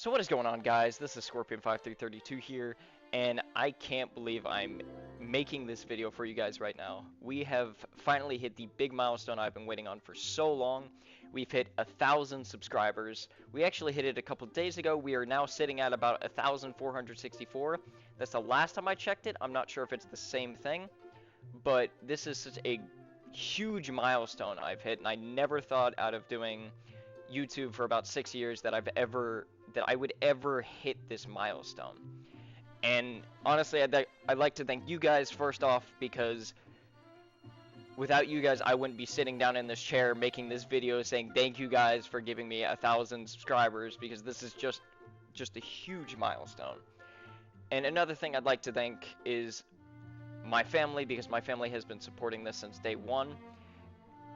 So what is going on, guys? This is Scorpion5332 here, and I can't believe I'm making this video for you guys right now. We have finally hit the big milestone I've been waiting on for so long. We've hit 1,000 subscribers. We actually hit it a couple days ago. We are now sitting at about 1,464. That's the last time I checked it. I'm not sure if it's the same thing, but this is such a huge milestone I've hit, and I never thought out of doing YouTube for about 6 years that I would ever hit this milestone. And honestly, I'd like to thank you guys first off, because without you guys, I wouldn't be sitting down in this chair making this video saying thank you guys for giving me 1,000 subscribers, because this is just a huge milestone. And another thing I'd like to thank is my family, because my family has been supporting this since day one.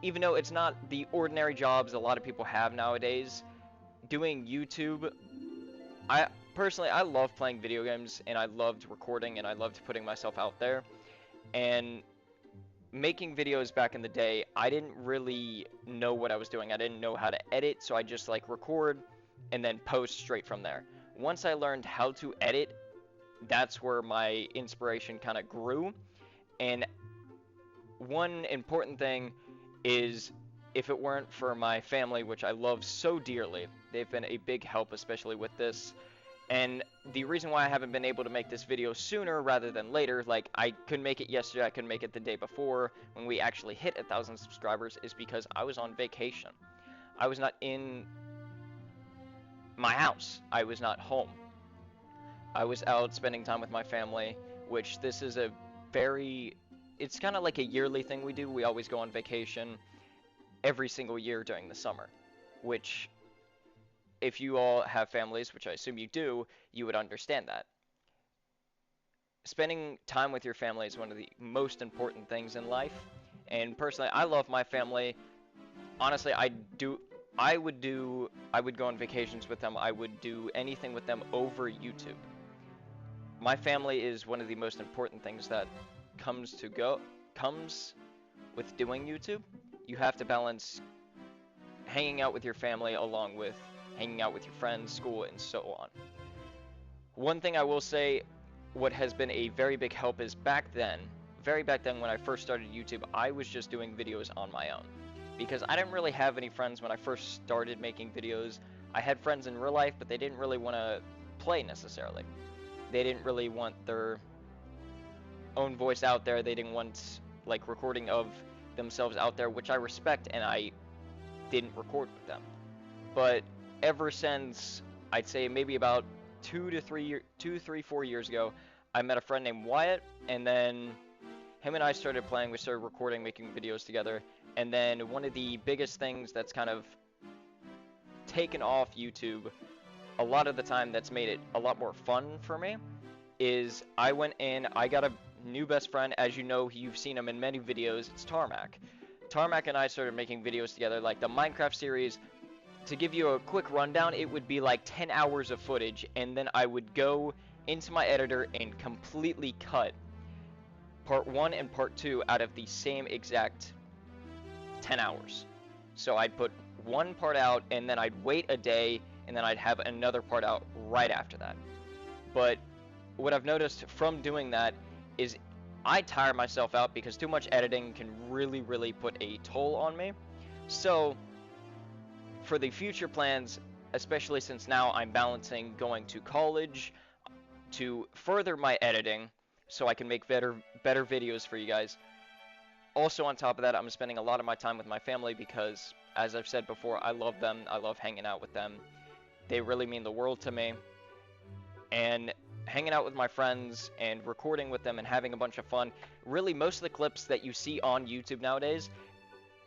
Even though it's not the ordinary jobs a lot of people have nowadays, doing YouTube, I love playing video games, and I loved recording, and I loved putting myself out there. And making videos back in the day, I didn't really know what I was doing. I didn't know how to edit, so I just like record and then post straight from there. Once I learned how to edit, that's where my inspiration kind of grew. And one important thing is, if it weren't for my family, which I love so dearly, they've been a big help, especially with this. And the reason why I haven't been able to make this video sooner rather than later, like I couldn't make it yesterday, I couldn't make it the day before when we actually hit 1,000 subscribers, is because I was on vacation. I was not in my house. I was not home. I was out spending time with my family, which this is a very, it's kind of like a yearly thing we do. We always go on vacation every single year during the summer, which, if you all have families, which I assume you do, you would understand that. Spending time with your family is one of the most important things in life, and personally, I love my family. Honestly, I would go on vacations with them. I would do anything with them over YouTube. My family is one of the most important things that comes with doing YouTube. You have to balance hanging out with your family along with hanging out with your friends, school, and so on. One thing I will say, what has been a very big help is back then when I first started YouTube, I was just doing videos on my own, because I didn't really have any friends when I first started making videos. I had friends in real life, but they didn't really want to play necessarily. They didn't really want their own voice out there. They didn't want like recording of themselves out there, which I respect, and I didn't record with them. But ever since, I'd say maybe about 4 years ago, I met a friend named Wyatt, and then him and I started playing. We started recording, making videos together, and then one of the biggest things that's kind of taken off YouTube a lot of the time, that's made it a lot more fun for me, is I went in, I got a new best friend. As you know, you've seen him in many videos. It's Tarmac. Tarmac and I started making videos together, like the Minecraft series. To give you a quick rundown, it would be like 10 hours of footage, and then I would go into my editor and completely cut part 1 and part 2 out of the same exact 10 hours. So I'd put one part out, and then I'd wait a day, and then I'd have another part out right after that. But what I've noticed from doing that is I tire myself out, because too much editing can really put a toll on me. So for the future plans, especially since now I'm balancing going to college to further my editing so I can make better videos for you guys. Also, on top of that, I'm spending a lot of my time with my family, because, as I've said before, I love them. I love hanging out with them. They really mean the world to me. And hanging out with my friends and recording with them and having a bunch of fun. Really, most of the clips that you see on YouTube nowadays,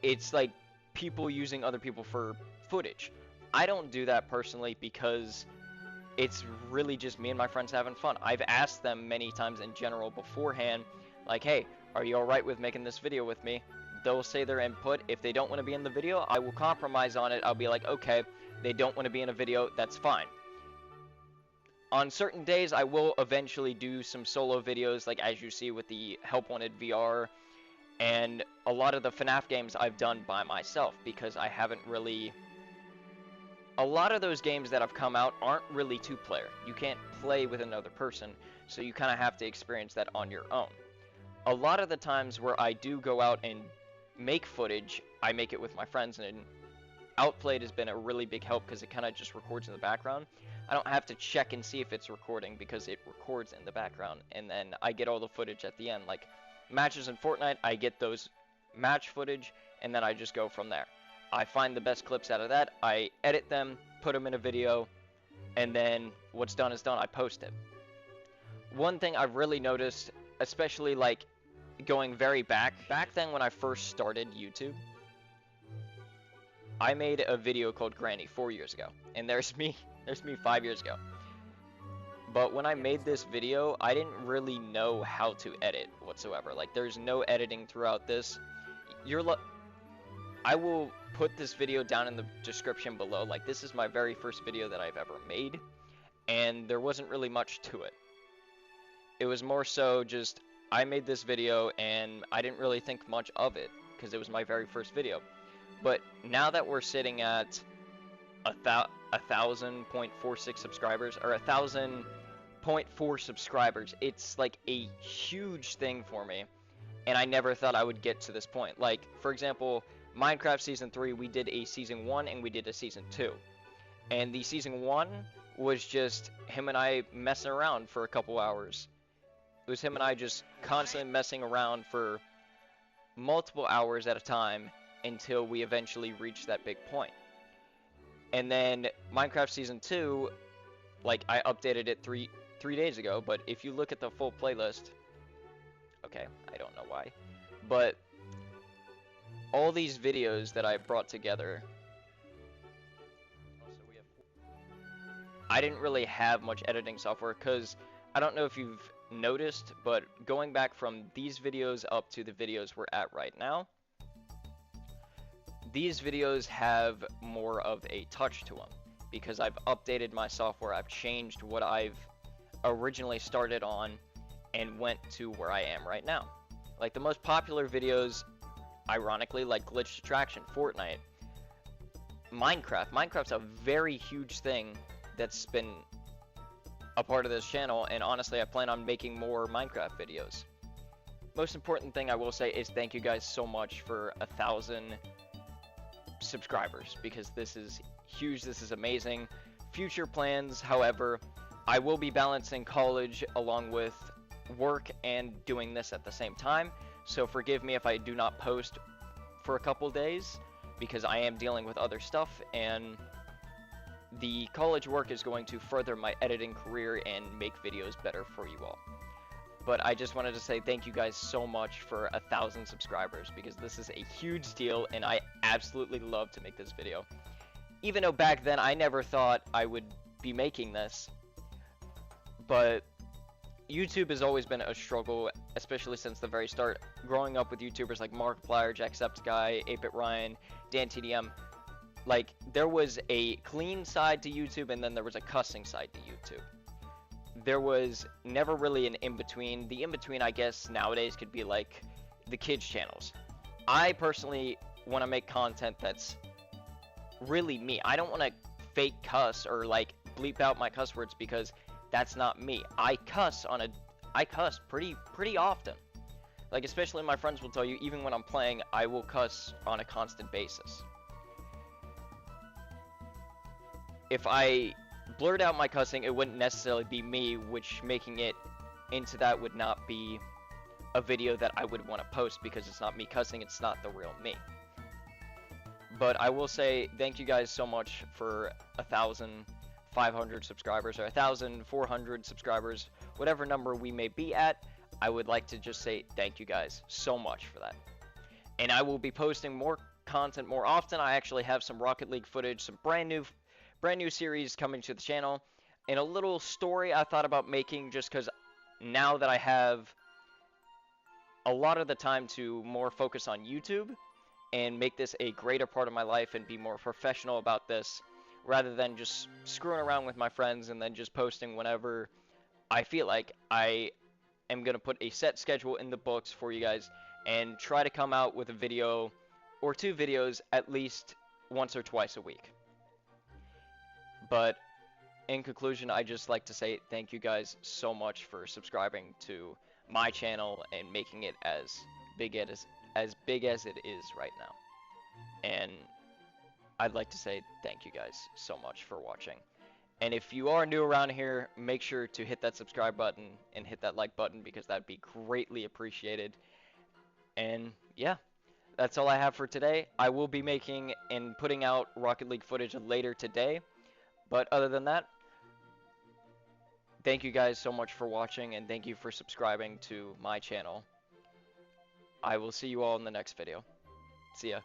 it's like people using other people for footage. I don't do that personally, because it's really just me and my friends having fun. I've asked them many times in general beforehand, like, hey, are you alright with making this video with me? They'll say their input. If they don't want to be in the video, I will compromise on it. I'll be like, okay, they don't want to be in a video, that's fine. On certain days, I will eventually do some solo videos, like as you see with the Help Wanted VR, and a lot of the FNAF games I've done by myself, because I haven't really a lot of those games that have come out aren't really two-player. You can't play with another person, so you kind of have to experience that on your own. A lot of the times where I do go out and make footage, I make it with my friends, and Outplayed has been a really big help because it kind of just records in the background. I don't have to check and see if it's recording because it records in the background, and then I get all the footage at the end. Like matches in Fortnite, I get those match footage, and then I just go from there. I find the best clips out of that, I edit them, put them in a video, and then what's done is done, I post it. One thing I've really noticed, especially like going very back then when I first started YouTube, I made a video called Granny 4 years ago, and there's me 5 years ago. But when I made this video, I didn't really know how to edit whatsoever. Like, there's no editing throughout this. I will put this video down in the description below. Like, this is my very first video that I've ever made, and there wasn't really much to it. It was more so just, I made this video, and I didn't really think much of it, because it was my very first video. But now that we're sitting at 1,000.46 subscribers, or 1,000.4 subscribers, it's like a huge thing for me, and I never thought I would get to this point. Like, for example, Minecraft Season 3, we did a Season 1 and we did a Season 2. And the Season 1 was just him and I messing around for a couple hours. It was him and I just constantly messing around for multiple hours at a time until we eventually reached that big point. And then Minecraft Season 2, like, I updated it three days ago, but if you look at the full playlist, okay, I don't know why, but all these videos that I brought together, I didn't really have much editing software, because I don't know if you've noticed, but going back from these videos up to the videos we're at right now, these videos have more of a touch to them, because I've updated my software, I've changed what I've originally started on, and went to where I am right now. Like, the most popular videos, ironically, like Glitched Attraction, Fortnite, Minecraft. Minecraft's a very huge thing that's been a part of this channel, and honestly, I plan on making more Minecraft videos. Most important thing I will say is thank you guys so much for 1,000 subscribers, because this is huge, this is amazing. Future plans, however, I will be balancing college along with work and doing this at the same time, so forgive me if I do not post for a couple days, because I am dealing with other stuff, and the college work is going to further my editing career and make videos better for you all. But I just wanted to say thank you guys so much for 1,000 subscribers, because this is a huge deal, and I absolutely love to make this video. Even though back then I never thought I would be making this, but YouTube has always been a struggle, especially since the very start. Growing up with YouTubers like Markiplier, Jacksepticeye, 8BitRyan, Ryan, DanTDM, like, there was a clean side to YouTube, and then there was a cussing side to YouTube. There was never really an in-between. The in-between, I guess, nowadays could be like the kids' channels. I personally want to make content that's really me. I don't want to fake cuss or like bleep out my cuss words, because that's not me. I cuss pretty often. Like, especially my friends will tell you, even when I'm playing, I will cuss on a constant basis. If I blurred out my cussing, it wouldn't necessarily be me, which making it into that would not be a video that I would want to post, because it's not me cussing, it's not the real me. But I will say thank you guys so much for 1,500 subscribers, or 1,400 subscribers, whatever number we may be at. I would like to just say thank you guys so much for that. And I will be posting more content more often. I actually have some Rocket League footage, some brand new series coming to the channel, and a little story I thought about making, just because now that I have a lot of the time to more focus on YouTube and make this a greater part of my life and be more professional about this, rather than just screwing around with my friends and then just posting whenever I feel like, I am going to put a set schedule in the books for you guys and try to come out with a video or 2 videos at least once or twice a week. But in conclusion, I just like to say thank you guys so much for subscribing to my channel and making it as big as it is right now. And I'd like to say thank you guys so much for watching. And if you are new around here, make sure to hit that subscribe button and hit that like button because that'd be greatly appreciated. And yeah, that's all I have for today. I will be making and putting out Rocket League footage later today. But other than that, thank you guys so much for watching and thank you for subscribing to my channel. I will see you all in the next video. See ya.